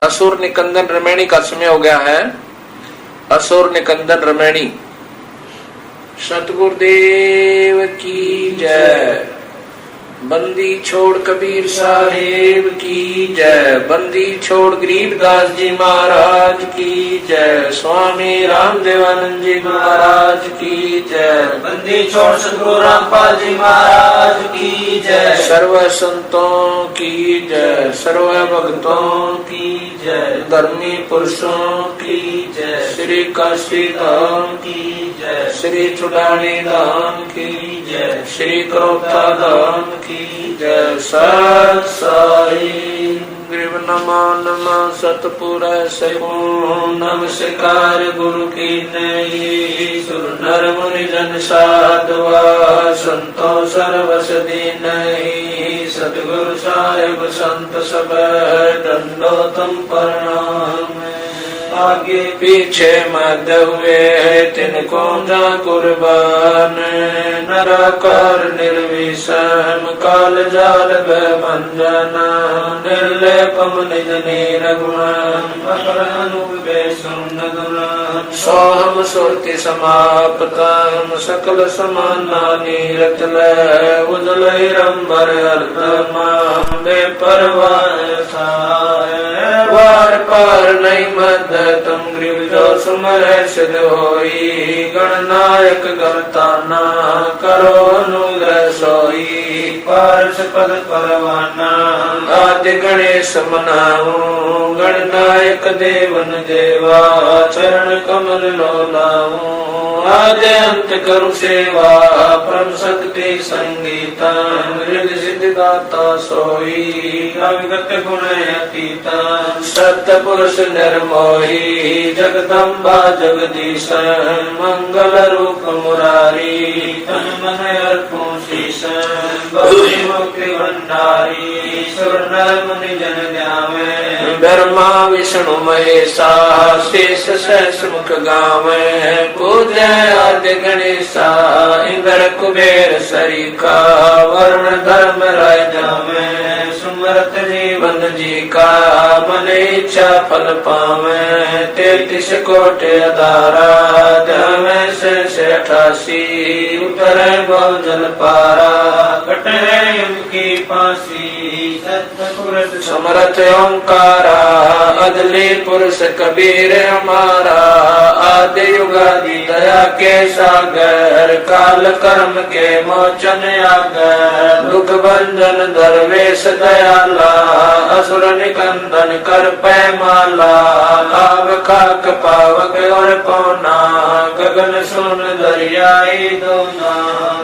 असुर निकंदन रमैणी का समय हो गया है। असुर निकंदन रमैणी। सतगुरुदेव की जय। बंदी छोड़ कबीर साहेब की जय। बंदी छोड़ गरीबदास जी महाराज की जय। स्वामी रामदेवानंद जी महाराज की जय। बंदी छोड़ सतगुरु रामपाल जी महाराज की जय। सर्व संतों की जय। सर्व भक्तों की जय। धर्मी पुरुषों की जय। श्री काशी धाम की जय। श्री चुड़ानी धाम की जय। श्री करोता धाम की जय। सत साई ग्रीव नमा नमा सतपुरा सगुण नमस्कार गुरु की नई। सुर नर मुनि जन साधवा संतो सर्वस दीन। सतगुरु साहेब संत सब दंडोतम प्रणाम। आगे पीछे मध्य हुए तिनको जा कुर्बान। नराकार निर्विषम काल जाल भंजन। निर्लेपम निज सोहम सुरति समाप्तम सकल समाना नीरतल। उजल रंबर वार पार नहीं मद तुम ग्रीव जो सुमर सिद्ध होई। गणनायक गणताना करो अनुग्रह सोई। पार्श पद परवाना आदि गणेश मनाऊ। गणनायक देवन देवा चरण कमल लो लाऊं। आदि अंत करू सेवा परम शक्ति संगीता। हृदय सिद्धि दाता सोई अविगत गुण अतीता। सत्य पुरुष निर्मोही जगदम्बा जगदीश। मंगल रूप मुरारी तन मन अर्पण शीश। भक्ति मुक्ति भंडारी सुर नर मुनि जन ध्यावे। ब्रह्मा विष्णु महेशा शेष सहस्र मुख गावे। पूज्य आदि गणेशा इंद्र कुबेर सरीका। वरुण धर्म राय जावे। सुमरत जीवन जी का मन इच्छा फल पावे। 33 कोटि अधारा जमे से 88। उतरे बहु जल पारा कटे यम की फांसी। समरथ ओंकारा अदली पुरुष कबीर हमारा। आदि युगादि दया के सागर काल कर्म के मोचन आगर। दुख भंजन दरवेश दयाला असुर निकंदन कर पैमाला। आव खाक पावक और पौना गगन सुन दरियाई दोना।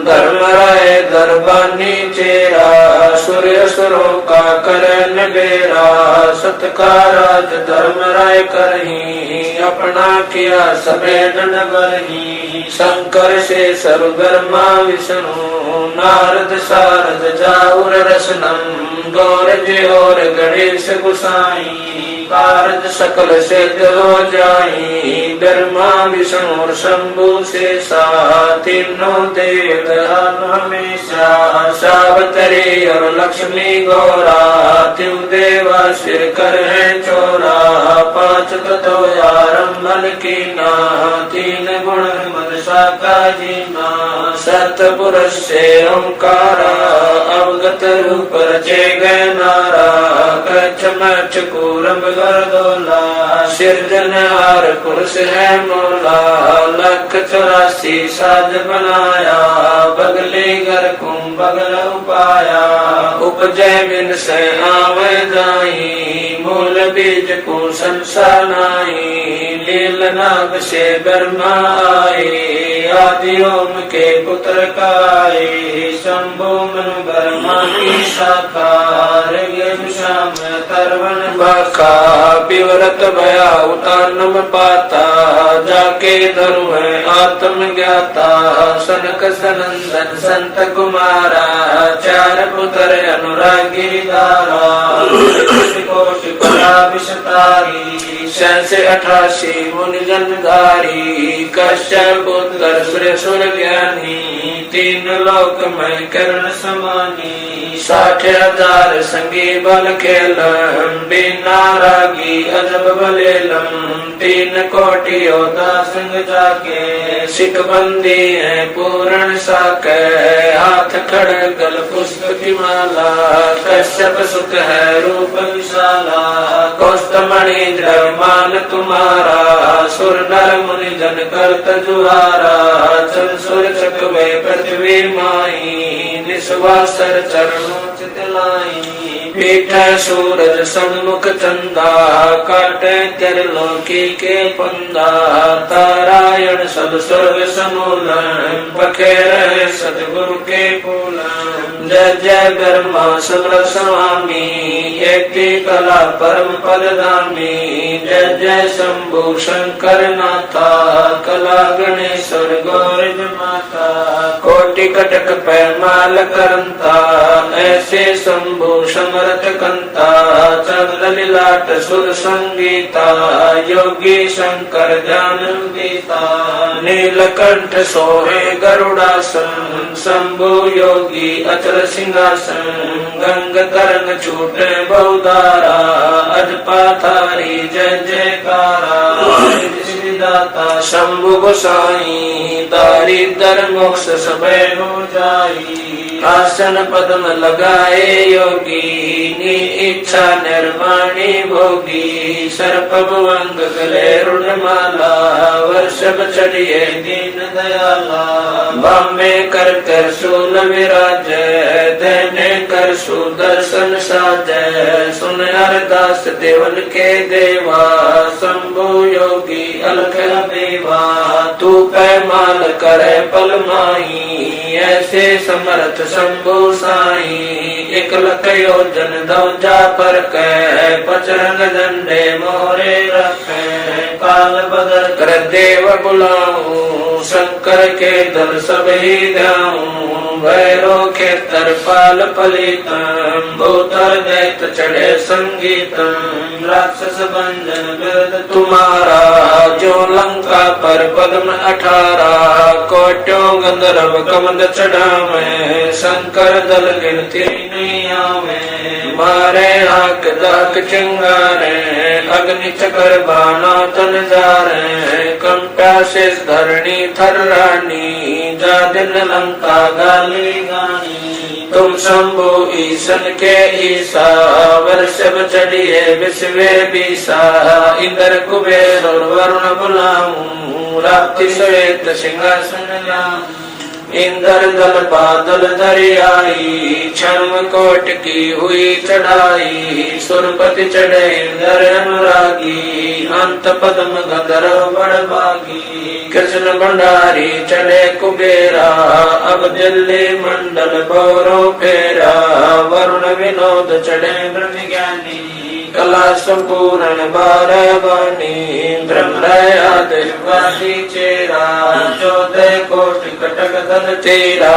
धर्म राय दरबानी चेरा सूर्य सुरों का करन बेरा। सत्काराज धर्म राय करही अपना किया सबे नगरही। शंकर से सर्वधर्मा विष्णु नारद सारद जाऊर रसनम। गौर जी और गणेश गुसाई कारज सकल सिद्ध हो जाई। ब्रह्मा विष्णु शंभु शेषा तीनों देव हमेशा। सावतरी और लक्ष्मी गौरा त्यों देवा सिर कर है चोरा। 5 तत्व आरंभन की ना 3 गुण मनसा का जीना। सतपुरुष से ओंकारा अवगत रूप रचे गए नारा। कच्छ मच्छ कूरम गर्दोला सिरजनहार पुरुष है मोला। 184 साज बनाया बगले घर कुम बगल उपाया। उपजय बिन से आवे जाई मूल बीज को संसानाई। लील नाग से ब्रह्मा आए आदि ओम के पुत्र काए। शंभु मन ब्रह्मा की शाखा श्याम तरवन बाका। विवरत भया उतानम पाता जाके धरु है आत्म ज्ञाता। सनक सनंदन संत कुमारा 4 पुत्र अनुरागी दारा। कोटि कला विस्तारी से 88 मुनि जनधारी कश्यप पुत्र सुरेश्वर ज्ञानी 3 लोक में करण समानी 60,000 संगी बल खेलम बिना रागी अजब बलेलम 3 कोटि योद्धा संग जाके सिख बंदी है पूर्ण साके हाथ खड़गल पुष्प की माला कश्यप सुत है रूप विशाला कौस्तमणि द्रव्यमान तुम्हारा सुर नर मुनि जन करत जुहारा चल सुर चकवे पृथ्वी माई निस्वासर चरणों चितलाई पीठ सूरज सन्मुख चंदा काटे त्रिलोकी के पंदा तारायण सब स्वर्ग समूलन बखेर सतगुरु के पूलन जय जय ब्रह्मा समर्थ स्वामी एति कला परम पदगामी जय जय शंभु शंकर नाथा कला गणेश्वर गौरज माता कोटि कटक पैमाल करंता ऐसे शंभु समर्थ कंता चंद्र लीलाट सुर संगीता योगी शंकर ज्ञान गीता नीलकंठ सोहे गरुड़ासन शंभु योगी अचल सिंहासन गंग तरंग छूटे बहुधारा अजपाथारी जय जयकारा दाता शंभु गोसाई दारिद्र मोक्ष सबे हो जाई आसन पद्म लगाए योगी नी इच्छा निर्वाणी भोगी सर्प भुवंग गले रुणमाला वर्षभ चढ़िए दीन दयाला बामे कर सूल विराज देने कर सुदर्शन साजय सुन अरदास देवन के देवा शंभु योगी अलख देवा तू पैमाल करे पल माही ऐसे समर्थ शंभु साई 1 लख योजन दौजा पर कै पचरंग झंडे मोरे रखे काल बदल कर देव बुलाऊं शंकर के दल सब ही गाऊं भैरो के तरपाल पलितम भूतर दैत चढ़े संगीतम राक्षस भंजन बिरद तुम्हारा जो लंका पर पद्म 18 कोट्यों गंधर्व कमंद चढ़ावे शंकर दल गिनती नहीं आवे मारे आक दाक चिंगारे अग्नि चकर बाना तन जारे कंप्या से धरणी थर रानी जा दिन लंका गाली गानी तुम शंभु ईशन के ईसा वर्षभ चढ़िए विश्वे बीसा इंद्र कुबेर और वरुण बुलाऊं रात्रि श्वेत सिंहासन लाऊं इंद्र दल बादल दरियाई क्षण कोट की हुई चढ़ाई सुरपति चढ़े इंद्र अनुरागी अंत पद्म गंधर्व बड़भागी कृष्ण भंडारी चढ़े कुबेरा अब दिल्ली मंडल बौरो फेरा वरुण विनोद चढ़े ब्रह्म ज्ञानी कला संपूर्ण 12 वाणी ब्रह्म आदि चेरा 14 कोटि कटक धन तेरा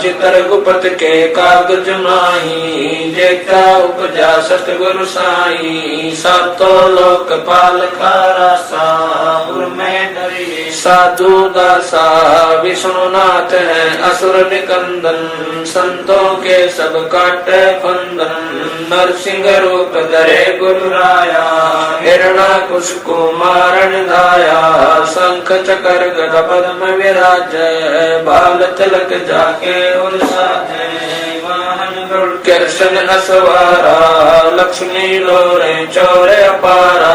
चितर गुप्त के कागज माही जेता उपजा सतगुरु साई सातों लोक पाल का रासा में डरिए साधु दासा विष्णुनाथ है असुर निकंदन संतों के सब काटे फंदन नरसिंह रूप धरे गुरु राया हिरणा कुश को मारण धाया शंख चकर गदा पद्म विराज बाल तिलक जाके उर साजे कृष्ण असवारा लक्ष्मी लोरे चौरे अपारा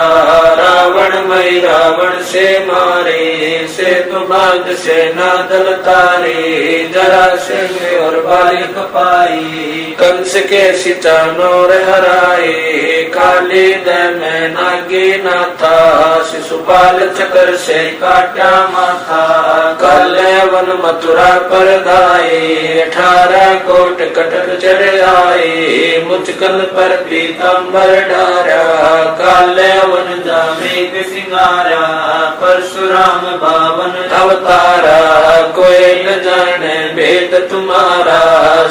रावण मई रावण से मारे से भाग से नादल तारे जरा सिंह और बालिक पाई कंस के सिचा नोर हराए काली दय में नागी नाथा शिशुपाल चक्र से काटा माथा काले वन मथुरा पर दाए 18 कोट कटक चढ़ आए मुचकल पर पीताम्बर डारा काले वन जामे सिंगारा परशुराम बावन अवतारा कोई न जाने भेद तुम्हारा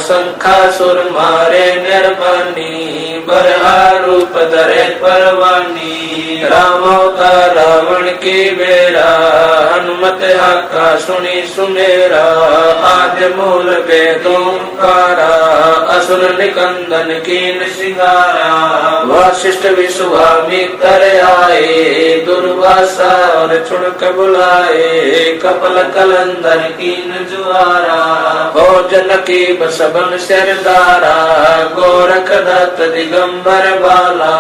शंखा सुर मारे निर्मानी बरहा रूप धरे परवानी राम अवतार रावण की बेरा हनुमत हाका सुनी सुमेरा आद्य मूल वेदोंकारा असुर निकंदन कीन सिंगारा वशिष्ठ विश्वामित्र आए दुर्वासा और छुड़क बुलाए कपल कलंदर कीन जुआरा भोजन की बसबन सरदारा गोरख दत्त दिगंबर बाला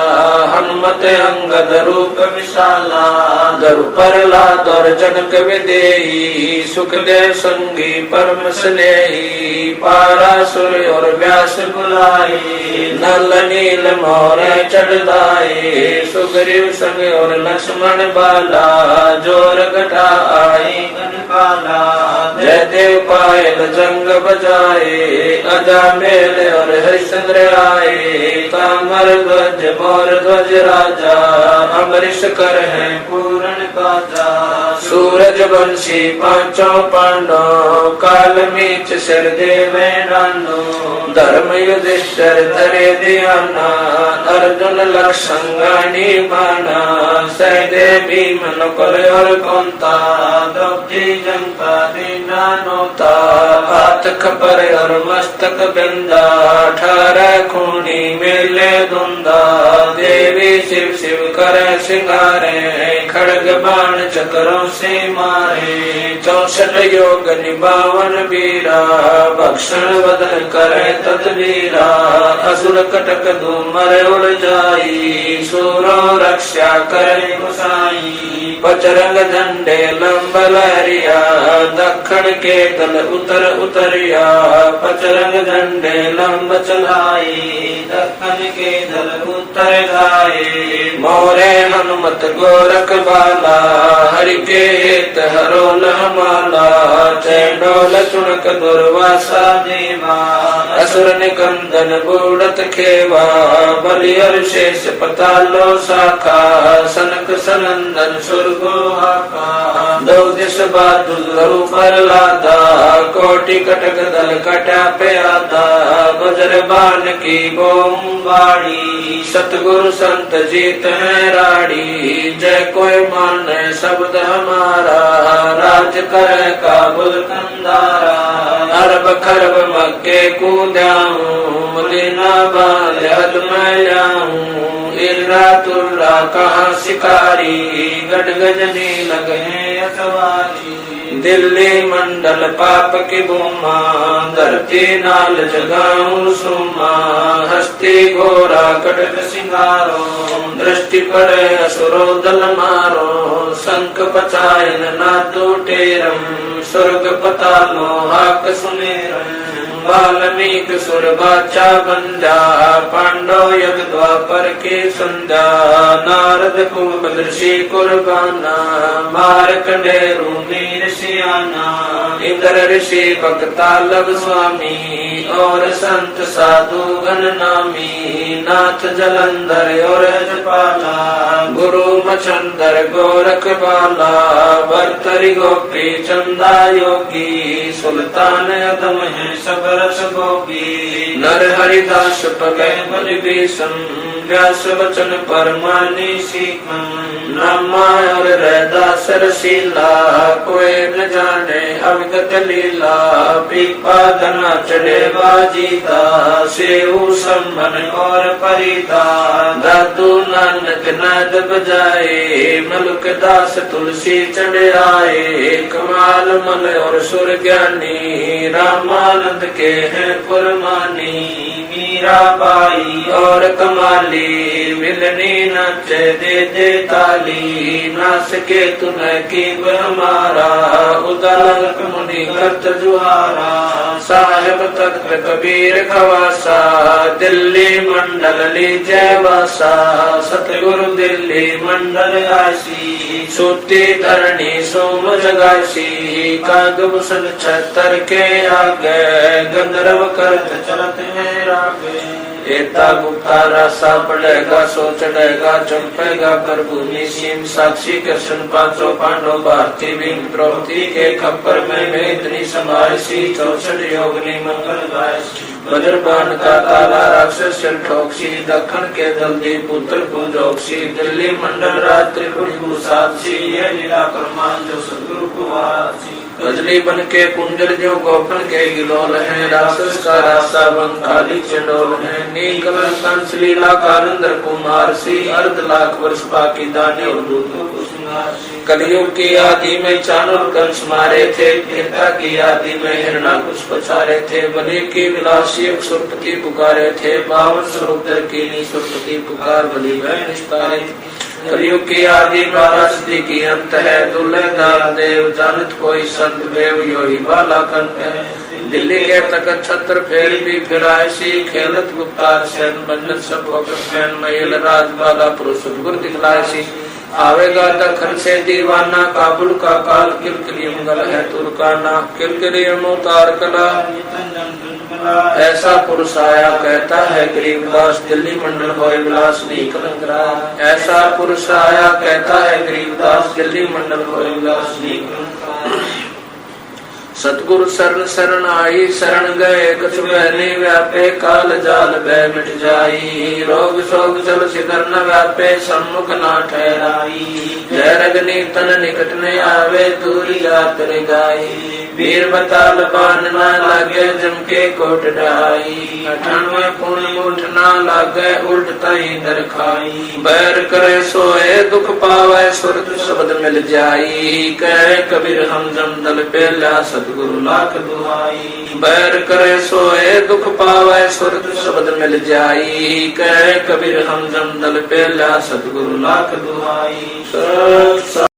हनुमत अंगद रूप विशाला दरु प्रहलाद और जनक विदेही सुखदेव संगी परम स्नेही पारासुर और व्यास बुलाए नल नील मोर चढ़ाए सुग्रीव संग और लक्ष्मण बाला जोर घटा आए गणपाला जय देव पायल जंग बजाए अजा मेल और हरिश्चंद्र आए कामर ध्वज मोर ध्वज राजा अमरीश कर है पूर्ण काजा सूरज वंशी पांचों पांडव काल मीच सिर देवे नानो धर्म युधिष्ठिर धरे ध्याना अर्जुन लक्षंगानी माना सहदेव भीम नकुल और कुंता द्रौपदी जंका दीना नोता हाथ खपर और मस्तक बिंदा 18 खूनी मेले धुंदा देवी शिव शिव करे सिंगारे खड़ग बाण चक्रों से मारे 64 योग निभावन वीरा भक्षण बदन करे तदवीरा असुर कटक धूमर उड़ जाई सूरो रक्षा करे गुसाई बजरंग झंडे लंब लहरिया दक्षिण के दल उतर उतरिया बजरंग झंडे लंब चलाए दक्षिण के दल उतर जाए मोरे हनुमत गोरख बाला हरि के हित हरोल माला चैंडोल चुनक दुर्वासा देवा असुर निकंदन बूढ़त खेवा बलि और शेष पतालो शाखा सनक सनंदन सुरगो हाका दो दिश बादुल पर लादा कोटि कटक दल कटा पे आदा गुजर बान की बोम बाड़ी सतगुरु संत जीत है राड़ी जय कोई मान शब्द हमारा राज करे काबुल कंदारा अरब खरब मक्के कूदाऊं मदीना बाल हद मैं जाऊं इर्रा तुर्रा कहाँ शिकारी गढ़ गजनी लगे अतवारी दिल्ली मंडल पाप की भूमा धरती नाल जगाऊं सुमा हस्ती घोरा कटक सिंगारो दृष्टि पड़े असुरो दल मारो शंख पचायन ना टूटेरम स्वर्ग पतालो हाक सुनेरम वाल्मीक सुर बाचा बंदा पांडव यज्ञ द्वापर के संध्या नारद कुंभ ऋषि कुर्बाना मार्कंडेय मीर सियाना इंद्र ऋषि भक्तालग स्वामी और संत साधु गण नामी नाथ जलंधर और जपाला गुरु मचंदर गोरख बाला भर्तरी गोपी चंदा योगी सुल्तान अदम है सब रस गोपी नर हरिदास पगे बलि भीषम व्यास वचन परमानी सीखम ब्रह्मा और रैदास रसीला कोई न जाने अवगत लीला पीपा धना चढ़े बाजीता सेऊ संभन और परिता दादू नानक नाद बजाए मलुक दास तुलसी चढ़े आए कमाल मल और सुर ज्ञानी रामानंद के हैं पुरमानी मीरा बाई और कमाली मिलनी नच दे ताली नास के तुम्हें की हमारा उदालक मुनि करत जुहारा साहेब तख्त कबीर खवासा दिल्ली मंडल लीजय वासा सतगुरु दिल्ली मंडल आसी सूती धरणी सोम जगासी कागभूषण छतर के आगे गंधर्व करत चलत है रागे। एता गुप्ता रासा पड़ेगा सो चढ़ेगा चंपेगा कर भूमि सीम साक्षी कृष्ण पांचों पांडव भारती भीम द्रौपदी के खप्पर में इतनी समाय सी 64 योगनी मंगल गाय वज्रबाण का ताला राक्षस सिर ठोकसी दखन के दल्दी पुत्र पूजोक्सी दिल्ली मंडल राज त्रिपुरी भूषाक्षी ये लीला प्रमाण जो सदगुरु कुमार गजली बन के कुंजल जो गोपन के गिलोल है राक्षस का रास्ता बन खाली चंडोल है नीकल कंस लीला कानंदर कुमार सी अर्ध लाख वर्ष बाकी दानी और दूतों को कलयुग की आदि में चाणूर कंस मारे थे त्रेता की आदि में हिरणा कुछ पछारे थे बलि की विलासी सुरपति पुकारे थे 52 स्वरूप की सुरपति पुकार बलि वह निस्तारे कलयुग की आदि बारासती की अंत है दुल्हेदार देव जानत कोई संत देव योही बाला कंत है दिल्ली के तक छत्र फेर भी फिराए सी खेलत गुप्तार सैन बंधन सब होकर फैन महिल राज बाला पुरुष गुर दिखलाए सी आवेगा दखन से दीवाना काबुल का काल किलकिलियम गल है तुर्काना किलकिलियम उतार कला ऐसा पुरुष आया कहता है गरीबदास दिल्ली मंडल होए विलास नहीं कलंक ऐसा पुरुष आया कहता है गरीबदास दिल्ली मंडल होए विलास नहीं सतगुरु शरण शरण आई शरण गए कछु बहने व्यापे काल जाल बह मिट जाई रोग शोक चल शिखर न व्यापे सम्मुख ना ठहराई जय रगनी तन निकट न आवे दूरी जात रे गाई वीर बताल बान न लागे जम के कोट ढाई 98 पुण्य मुठ ना लागे उल्ट तई दर खाई बैर करे सोए दुख पावे सुरत शब्द मिल जाई कहे कबीर हम जम दल पेला सतगुरु लाख दुहाई बैर करे सोए दुख पावे सुरत शब्द मिल जाई कहे कबीर हम जम दल पेला सतगुरु लाख दुहाई